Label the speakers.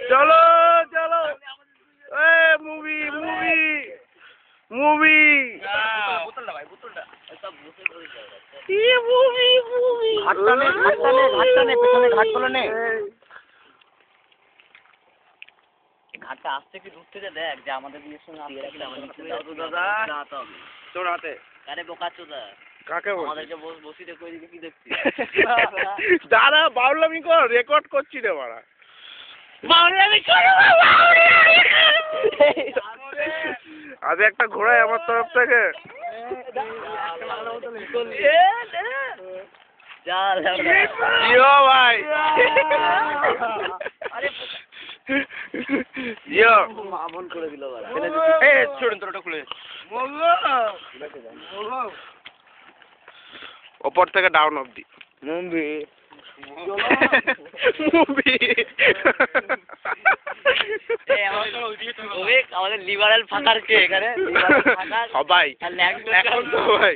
Speaker 1: চলো চলো movie movie movie
Speaker 2: ঘাটটা আসছে কি দূর থেকে দেখ যে আমাদের বিয়ের সঙ্গে
Speaker 1: তোর হাতে
Speaker 2: আরে বোকা চোদা
Speaker 1: কাকে
Speaker 2: আমাদেরকে বসিতে কই দিকে কি দেখছিস
Speaker 1: দাঁড়া বাউলামি কর রেকর্ড করছি রে বাড়া আজ একটা ঘোড়ায় আমার তরফ থেকে ভাই
Speaker 2: মামন করে দিল
Speaker 1: ওপর থেকে ডাউন অব্দি মুভি
Speaker 2: আমাদের লিবারেল ফাঁকার কে এখানে
Speaker 1: সবাই এখন সবাই